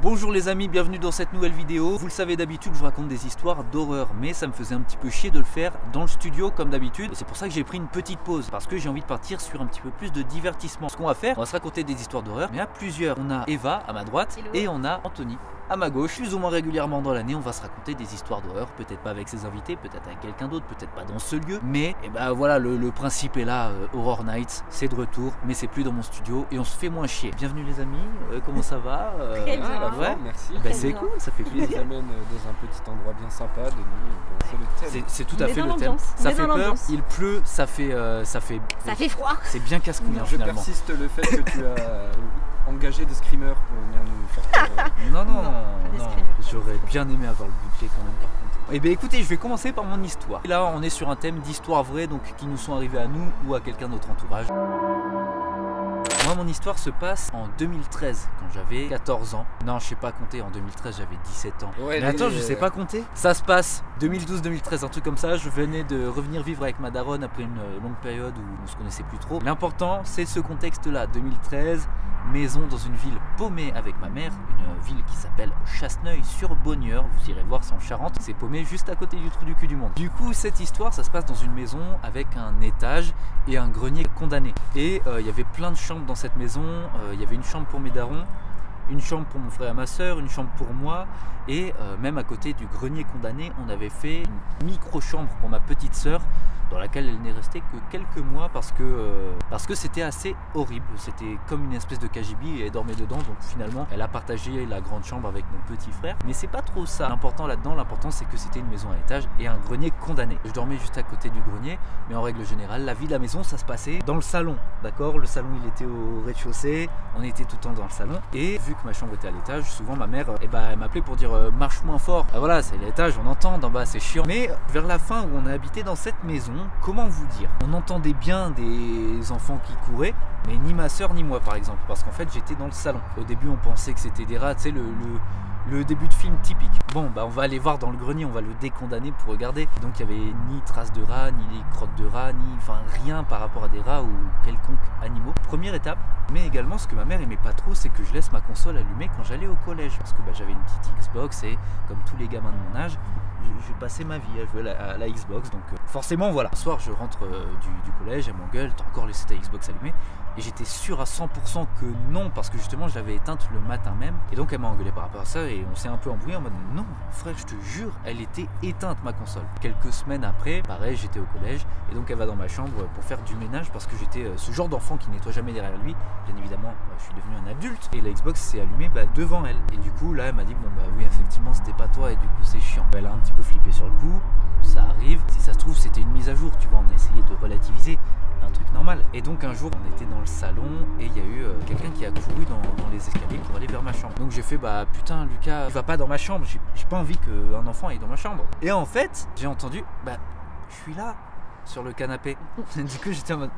Bonjour les amis, bienvenue dans cette nouvelle vidéo. Vous le savez, d'habitude je vous raconte des histoires d'horreur, mais ça me faisait un petit peu chier de le faire dans le studio comme d'habitude. Et c'est pour ça que j'ai pris une petite pause, parce que j'ai envie de partir sur un petit peu plus de divertissement. Ce qu'on va faire, on va se raconter des histoires d'horreur, mais à plusieurs. On a Eva à ma droite. Hello. Et on a Anthony à ma gauche. Plus ou moins régulièrement dans l'année, on va se raconter des histoires d'horreur, peut-être pas avec ses invités, peut-être avec quelqu'un d'autre, peut-être pas dans ce lieu. Mais et ben voilà, le principe est là, Horror Nights, c'est de retour, mais c'est plus dans mon studio et on se fait moins chier. Bienvenue les amis, comment ça va? Très bien, ouais. Merci. C'est cool, ça fait plaisir. On nous amène dans un petit endroit bien sympa, Denis. C'est le thème. C'est tout à fait le thème. Ça fait peur, il pleut, ça fait froid. C'est bien casse-couillant finalement. Je persiste le fait que tu as engagé des screamers pour venir nous faire peur. Non. J'aurais bien aimé avoir le budget quand même par contre. Eh bien écoutez, je vais commencer par mon histoire. Et là on est sur un thème d'histoire vraie, donc qui nous sont arrivés à nous ou à quelqu'un de notre entourage. Moi, mon histoire se passe en 2013, quand j'avais 14 ans. Non, je sais pas compter, en 2013, j'avais 17 ans. Ouais, mais attends, je sais pas compter. Ça se passe 2012-2013, un truc comme ça. Je venais de revenir vivre avec ma daronne après une longue période où on se connaissait plus trop. L'important, c'est ce contexte-là, 2013, maison dans une ville paumée avec ma mère, une ville qui s'appelle Chasseneuil-sur-Bonnieure. Vous irez voir, c'est en Charente. C'est paumé juste à côté du trou du cul du monde. Du coup, cette histoire, ça se passe dans une maison avec un étage et un grenier condamné. Et il y avait plein de chambres dans cette maison. Il y avait une chambre pour mes darons, une chambre pour mon frère et ma soeur, une chambre pour moi, et même à côté du grenier condamné, on avait fait une micro-chambre pour ma petite soeur, dans laquelle elle n'est restée que quelques mois parce que c'était assez horrible. C'était comme une espèce de KGB et elle dormait dedans, donc finalement elle a partagé la grande chambre avec mon petit frère. Mais c'est pas trop ça l'important là-dedans, l'important c'est que c'était une maison à étage et un grenier condamné. Je dormais juste à côté du grenier, mais en règle générale, la vie de la maison, ça se passait dans le salon, d'accord? Le salon il était au rez-de-chaussée, on était tout le temps dans le salon, et vu que ma chambre était à l'étage, souvent ma mère elle m'appelait pour dire marche moins fort. Ah, voilà, c'est l'étage, on entend d'en bas, c'est chiant. Mais vers la fin où on a habité dans cette maison, comment vous dire, on entendait bien des enfants qui couraient, mais ni ma soeur ni moi par exemple, parce qu'en fait j'étais dans le salon. Au début on pensait que c'était des rats, tu sais, le début de film typique. Bon bah on va aller voir dans le grenier, on va le décondamner pour regarder. Donc il n'y avait ni traces de rats, ni crottes de rats, ni enfin rien par rapport à des rats ou quelconques animaux. Première étape. Mais également ce que ma mère aimait pas trop, c'est que je laisse ma console allumée quand j'allais au collège, parce que j'avais une petite Xbox et comme tous les gamins de mon âge, je passais ma vie à jouer à la Xbox, donc forcément voilà. Un soir je rentre du collège, elle m'engueule, t'as encore laissé ta Xbox allumée? Et j'étais sûr à 100% que non, parce que justement je l'avais éteinte le matin même. Et donc elle m'a engueulé par rapport à ça et on s'est un peu embrouillé en mode non frère, je te jure, elle était éteinte ma console. Quelques semaines après, pareil, j'étais au collège et donc elle va dans ma chambre pour faire du ménage parce que j'étais ce genre d'enfant qui nettoie jamais derrière lui. Bien évidemment, je suis devenu un adulte et la Xbox s'est allumée devant elle. Et du coup là elle m'a dit bon bah oui effectivement c'était pas toi et du coup c'est chiant. Elle a un petit peu flippé sur le coup, ça arrive. Si ça se trouve c'était une mise à jour, tu vois, on a essayé de relativiser. Un truc normal. Et donc un jour on était dans le salon et il y a eu quelqu'un qui a couru dans les escaliers pour aller vers ma chambre. Donc j'ai fait bah putain Lucas, tu vas pas dans ma chambre, j'ai pas envie qu'un enfant aille dans ma chambre. Et en fait j'ai entendu bah je suis là sur le canapé. Du coup j'étais en mode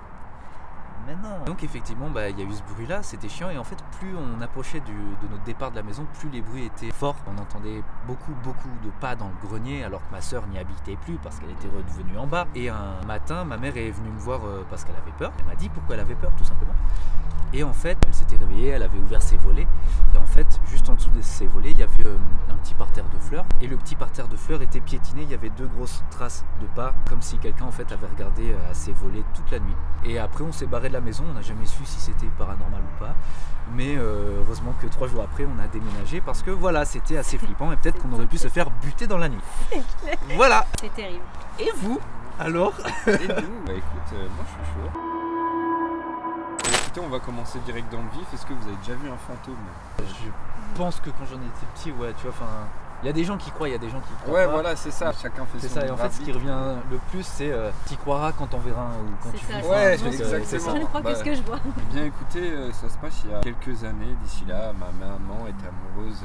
mais non. Donc effectivement il y a eu ce bruit là, c'était chiant et en fait plus on approchait de notre départ de la maison, plus les bruits étaient forts. On entendait beaucoup de pas dans le grenier alors que ma soeur n'y habitait plus parce qu'elle était redevenue en bas. Et un matin ma mère est venue me voir parce qu'elle avait peur. Elle m'a dit pourquoi elle avait peur tout simplement. Et en fait elle s'était réveillée, elle avait ouvert ses volets et en fait juste en dessous de ses volets il y avait un petit parterre de fleurs et le petit parterre de fleurs était piétiné, il y avait deux grosses traces de pas comme si quelqu'un en fait avait regardé à ses volets toute la nuit. Et après on s'est barré de la maison, on n'a jamais su si c'était paranormal ou pas, mais heureusement que 3 jours après on a déménagé parce que voilà c'était assez flippant et peut-être qu'on aurait pu se faire buter dans la nuit. Voilà. C'est terrible. Et vous alors? Et nous, bah écoute, moi je suis chaud. On va commencer direct dans le vif. Est-ce que vous avez déjà vu un fantôme? Je pense que quand j'en étais petit, ouais, tu vois, enfin, il y a des gens qui croient, il y a des gens qui croient pas. Ouais, voilà, c'est ça. Chacun fait son. C'est ça. Et en fait, ce qui revient le plus, c'est t'y croiras quand t'en verras un ou quand tu vis. Ouais, exactement. Je ne crois que ce que je vois. Bien écoutez, ça se passe il y a quelques années. D'ici là, ma maman est amoureuse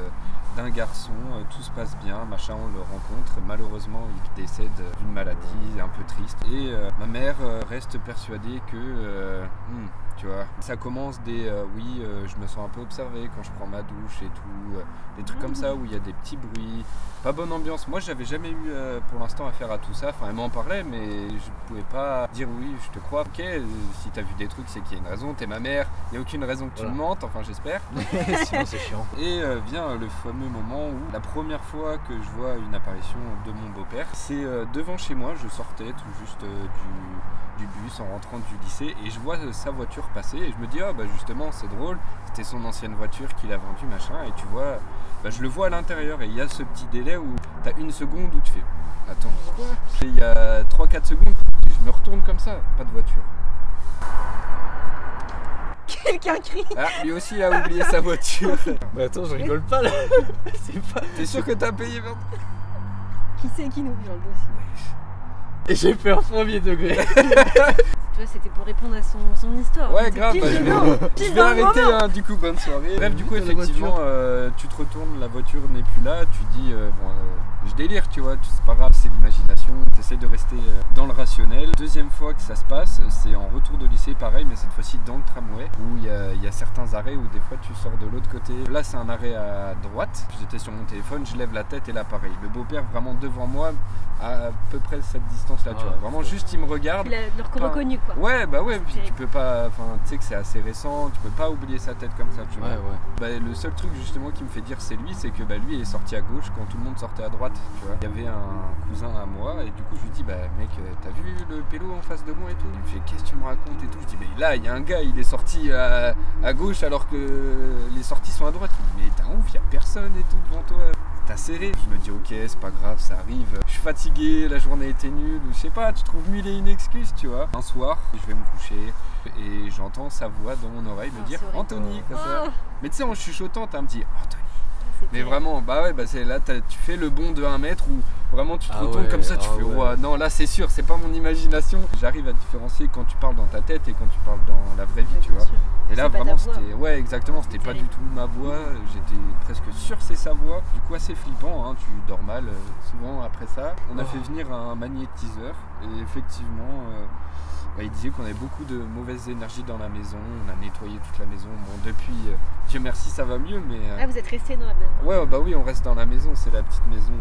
d'un garçon, tout se passe bien, machin, on le rencontre. Malheureusement, il décède d'une maladie un peu triste. Et ma mère reste persuadée que tu vois, ça commence oui, je me sens un peu observé quand je prends ma douche et tout, des trucs comme ça où il y a des petits bruits, pas bonne ambiance. Moi j'avais jamais eu pour l'instant affaire à tout ça, enfin elle m'en parlait mais je pouvais pas dire oui je te crois. Ok, si t'as vu des trucs c'est qu'il y a une raison, t'es ma mère, il n'y a aucune raison que tu me mentes, enfin j'espère. Sinon c'est chiant. Et vient le fameux moment où la première fois que je vois une apparition de mon beau-père, c'est devant chez moi, je sortais tout juste du bus en rentrant du lycée et je vois sa voiture passer et je me dis ah bah justement c'est drôle, c'était son ancienne voiture qu'il a vendue machin et tu vois, bah, je le vois à l'intérieur et il y a ce petit délai où tu as une seconde où tu fais attends quoi, et il y a 3-4 secondes je me retourne comme ça, pas de voiture. Quelqu'un crie. Ah, lui aussi il a oublié sa voiture. Mais attends, je rigole pas là. C'est pas... T'es sûr que t'as payé merde? Qui c'est qui nous dans le dossier? Et j'ai fait un premier degré. Tu vois, c'était pour répondre à son histoire. Ouais, grave, bah, je vais arrêter hein, du coup, bonne soirée. Bref, du coup, effectivement, tu te retournes, la voiture n'est plus là, tu dis, je délire, tu vois, c'est pas grave, c'est l'imagination, t'essayes de rester dans le rationnel. Deuxième fois que ça se passe, c'est en retour de lycée, pareil, mais cette fois-ci dans le tramway, où il y a certains arrêts où des fois tu sors de l'autre côté. Là, c'est un arrêt à droite, j'étais sur mon téléphone, je lève la tête et là, pareil, le beau-père vraiment devant moi, à peu près cette distance-là, tu vois. Vraiment, juste, il me regarde. Tu l'as reconnu, quoi. Ouais, bah ouais, puis tu peux pas, enfin, tu sais que c'est assez récent, tu peux pas oublier sa tête comme ça, tu vois. Ouais. Bah, le seul truc justement qui me fait dire c'est lui, c'est que bah, lui est sorti à gauche quand tout le monde sortait à droite, tu vois. Il y avait un cousin à moi et du coup je lui dis bah mec, t'as vu le pélo en face de moi et tout? Il me fait qu'est-ce que tu me racontes et tout. Je dis mais là il y a un gars, il est sorti à gauche alors que les sorties sont à droite. Il me dit mais t'as ouf, il y a personne et tout devant toi. T'as serré. Je me dis ok, c'est pas grave, ça arrive. Je suis fatigué, la journée était nulle, je sais pas, tu trouves mille et une excuses, tu vois. Un soir, je vais me coucher et j'entends sa voix dans mon oreille me dire Anthony, comme ça. Mais tu sais, en chuchotant, t'as un petit Anthony. Mais vraiment, bah ouais, bah c'est là, tu fais le bond de 1 mètre où vraiment tu te retournes comme ça, tu fais ouais. Non, là c'est sûr, c'est pas mon imagination. J'arrive à différencier quand tu parles dans ta tête et quand tu parles dans la vraie vie, tu vois. Et là vraiment c'était, ouais exactement, c'était pas du tout ma voix, j'étais presque sûr que c'est sa voix. Du coup assez flippant, hein, tu dors mal souvent après ça. On a fait venir un magnétiseur et effectivement il disait qu'on avait beaucoup de mauvaises énergies dans la maison, on a nettoyé toute la maison. Bon depuis, Dieu merci ça va mieux mais... Ah vous êtes resté dans la maison? Ouais bah oui on reste dans la maison, c'est la petite maison,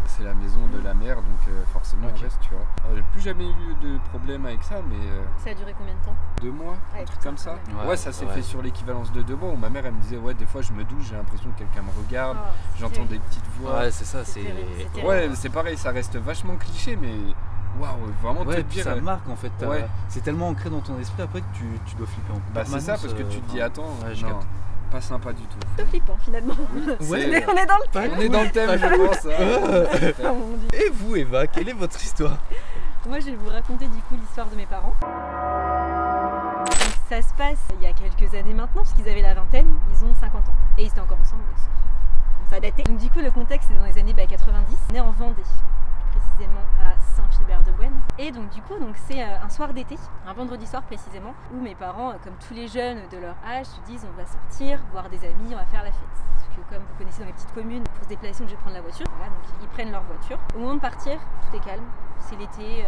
c'est la maison de la mère donc forcément on reste tu vois. J'ai plus jamais eu de problème avec ça mais... Ça a duré combien de temps? 2 mois, un truc comme ça. Ouais ça s'est fait sur l'équivalence de 2 mois où ma mère elle me disait ouais des fois je me douche, j'ai l'impression que quelqu'un me regarde, j'entends des petites voix. Ouais c'est ça, c'est... Ouais c'est pareil, ça reste vachement cliché mais... Waouh, vraiment te dire. Ça marque en fait. C'est tellement ancré dans ton esprit après que tu dois flipper en permanence. Bah c'est ça parce que tu te dis attends, non, pas sympa du tout. C'est flippant finalement. Ouais, on est dans le thème. On est dans le thème je pense. Hein. Et vous Eva, quelle est votre histoire? Moi je vais vous raconter du coup l'histoire de mes parents. Donc, ça se passe il y a quelques années maintenant parce qu'ils avaient la vingtaine, ils ont 50 ans. Et ils étaient encore ensemble, ça a daté. Donc du coup le contexte c'est dans les années 90. On est en Vendée. Précisément à Saint-Philbert-de-Bouenne. Et donc du coup c'est un soir d'été, un vendredi soir précisément, où mes parents, comme tous les jeunes de leur âge, se disent on va sortir, voir des amis, on va faire la fête. Parce que comme vous connaissez dans les petites communes, pour se déplacer on est obligé de prendre la voiture. Voilà, donc ils prennent leur voiture. Au moment de partir, tout est calme. C'est l'été,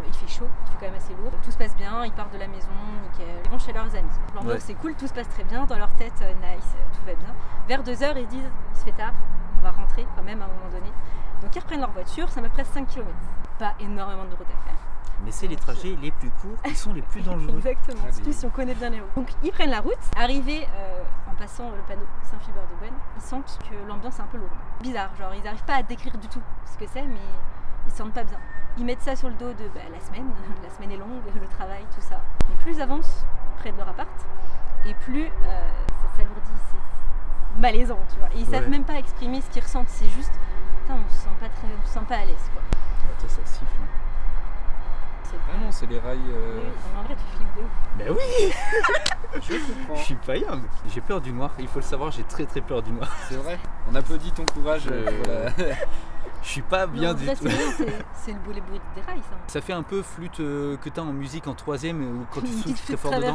il fait chaud, il fait quand même assez lourd. Tout se passe bien, ils partent de la maison, nickel. Ils vont chez leurs amis. L'ambiance c'est cool, tout se passe très bien. Dans leur tête, nice, tout va bien. Vers 2h, ils se disent il se fait tard, on va rentrer quand même à un moment donné. Donc ils reprennent leur voiture, ça me près 5 km. Pas énormément de route à faire. Mais c'est les trajets les plus courts qui sont les plus dangereux. Exactement, surtout si on connaît bien les routes. Donc ils prennent la route, arrivés en passant le panneau Saint-Philbert-de-Bouenne, ils sentent que l'ambiance est un peu lourde. Bizarre, genre ils n'arrivent pas à décrire du tout ce que c'est, mais ils se sentent pas bien. Ils mettent ça sur le dos de la semaine est longue, le travail, tout ça. Mais plus ils avancent près de leur appart, et plus ça s'alourdit, c'est malaisant, tu vois. Et ils savent même pas exprimer ce qu'ils ressentent, c'est juste... on se sent pas à l'aise quoi. Attends, ça siffle. Ah non, c'est les rails. Oui, en vrai tu flippes de ouf. Ben oui. Je comprends. Je suis pas young. J'ai peur du noir, il faut le savoir, j'ai très peur du noir. C'est vrai. On applaudit ton courage. Je suis pas bien du tout. C'est le les bruits des rails ça. Ça fait un peu flûte que t'as en musique en 3ème ou quand tu souffles très fort dedans.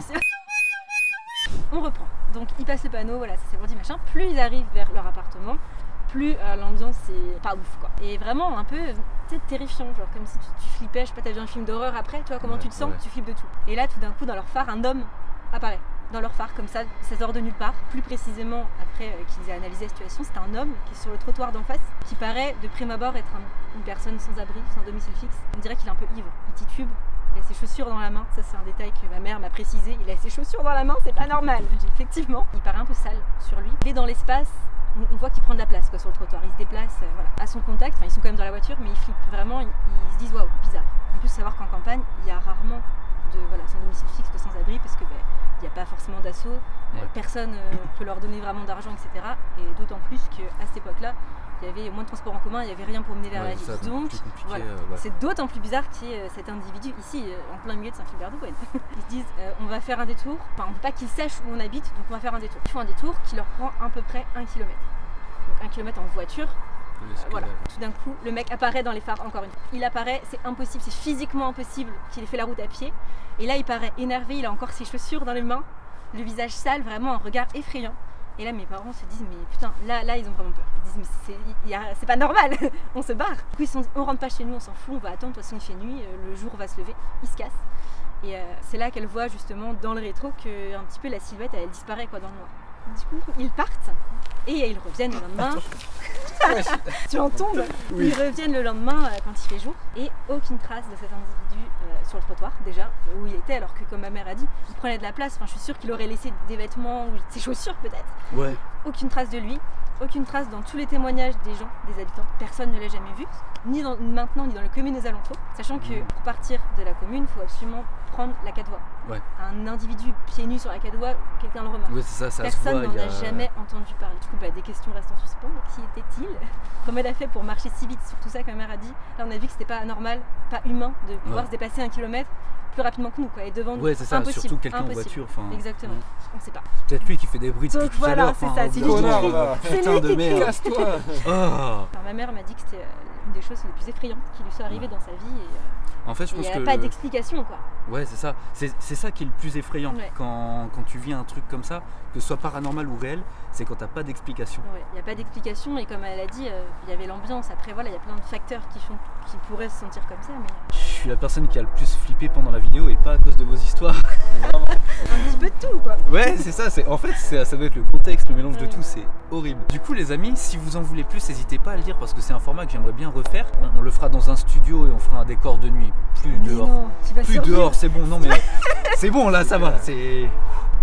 On reprend. Donc ils passent le panneau, voilà, ça s'alourdit machin. Plus ils arrivent vers leur appartement, plus l'ambiance c'est pas ouf quoi. Et vraiment un peu terrifiant, genre comme si tu flippais, je sais pas, t'as vu un film d'horreur après, tu vois comment tu te sens, tu flippes de tout. Et là tout d'un coup dans leur phare, un homme apparaît. Dans leur phare comme ça sort de nulle part. Plus précisément, après qu'ils aient analysé la situation, c'est un homme qui est sur le trottoir d'en face, qui paraît de prime abord être une personne sans abri, sans domicile fixe. On dirait qu'il est un peu ivre, il titube. Il a ses chaussures dans la main, ça c'est un détail que ma mère m'a précisé, il a ses chaussures dans la main, c'est pas normal. Effectivement, il paraît un peu sale sur lui. Il est dans l'espace on voit qu'il prend de la place quoi, sur le trottoir. Il se déplace voilà, à son contact. Enfin, ils sont quand même dans la voiture, mais ils flippent vraiment. Ils se disent waouh, bizarre. En plus, savoir qu'en campagne, il y a rarement de sans domicile fixe, de sans-abri, parce que il n'y a pas forcément d'assaut. Personne peut leur donner vraiment d'argent, etc. Et d'autant plus qu'à cette époque-là, il y avait moins de transport en commun, il n'y avait rien pour mener vers la ville. Donc, voilà. C'est d'autant plus bizarre qu'il y ait cet individu ici, en plein milieu de Saint-Philbert-du-Gouenne. Ils se disent, on va faire un détour, enfin, on ne veut pas qu'ils sachent où on habite, donc on va faire un détour. Ils font un détour qui leur prend à peu près 1 km. Donc 1 km en voiture. Voilà. Tout d'un coup, le mec apparaît dans les phares, encore une fois. Il apparaît, c'est impossible, c'est physiquement impossible qu'il ait fait la route à pied. Et là, il paraît énervé, il a encore ses chaussures dans les mains, le visage sale, vraiment un regard effrayant. Et là, mes parents se disent, mais putain, là ils ont vraiment peur. Ils disent, mais c'est pas normal, on se barre. Du coup, ils se sont dit, on rentre pas chez nous, on s'en fout, on va attendre, de toute façon il fait nuit, le jour va se lever, ils se cassent. Et c'est là qu'elle voit justement dans le rétro que un petit peu la silhouette, elle disparaît quoi dans le noir. Du coup, ils partent et ils reviennent le lendemain. Tu en tombes. Oui. Ils reviennent le lendemain quand il fait jour et aucune trace de cet individu sur le trottoir déjà où il était, alors que comme ma mère a dit, il prenait de la place. Enfin, je suis sûre qu'il aurait laissé des vêtements ou ses chaussures peut-être. Ouais. Aucune trace de lui. Aucune trace dans tous les témoignages des gens, des habitants. Personne ne l'a jamais vu, ni maintenant ni dans les communes aux alentours. Sachant que pour partir de la commune, il faut absolument prendre la 4 voies. Ouais. Un individu pieds nus sur la 4 voies, quelqu'un le remarque. Ouais, c'est ça, personne n'en a jamais entendu parler. Du coup, des questions restent en suspens. Qui était-il? Comment elle a fait pour marcher si vite sur tout ça, comme ma mère a dit? Là, on a vu que c'était pas normal, pas humain de pouvoir se déplacer 1 kilomètre plus rapidement que nous quoi, et devant nous. Ouais, c'est ça, impossible, surtout quelqu'un en impossible. voiture. Exactement, on sait pas. C'est peut-être lui qui fait des bruits depuis tout à l'heure. C'est ça, c'est lui qui crie. Putain de merde. Casse-toi. Ma mère m'a dit que c'était une des choses les plus effrayantes qui lui soit arrivée dans sa vie. En fait, je pense il n'y a pas d'explication quoi. Ouais, c'est ça. C'est ça qui est le plus effrayant quand tu vis un truc comme ça, que ce soit paranormal ou réel, c'est quand t'as pas d'explication. Ouais, il n'y a pas d'explication et comme elle a dit, il y avait l'ambiance. Après voilà, il y a plein de facteurs qui pourraient se sentir comme ça. Mais... Je suis la personne qui a le plus flippé pendant la vidéo et pas à cause de vos histoires. Un petit peu de tout quoi. Ouais, c'est ça. En fait, ça doit être le contexte, le mélange de tout, c'est horrible. Du coup, les amis, si vous en voulez plus, n'hésitez pas à le dire parce que c'est un format que j'aimerais bien refaire. On le fera dans un studio et on fera un décor de nuit, plus dehors. Non, plus dehors, c'est bon. Non mais c'est bon là, ça va.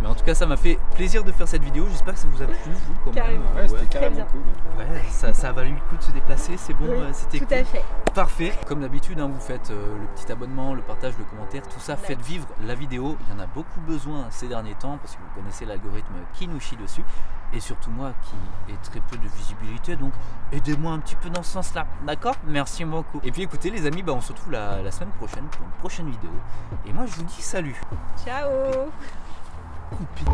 Mais en tout cas, ça m'a fait plaisir de faire cette vidéo. J'espère que ça vous a plu, vous, quand même. Ouais, c'était carrément cool. Ouais, ça a valu le coup de se déplacer, c'est bon, c'était cool. Tout à fait. Parfait. Comme d'habitude, vous faites le petit abonnement, le partage, le commentaire, tout ça. Faites vivre la vidéo. Il y en a beaucoup besoin ces derniers temps parce que vous connaissez l'algorithme qui nous chie dessus. Et surtout moi qui ai très peu de visibilité, donc aidez-moi un petit peu dans ce sens-là, d'accord? Merci beaucoup. Et puis écoutez les amis, on se retrouve la semaine prochaine pour une prochaine vidéo. Et moi je vous dis salut. Ciao. Coupé.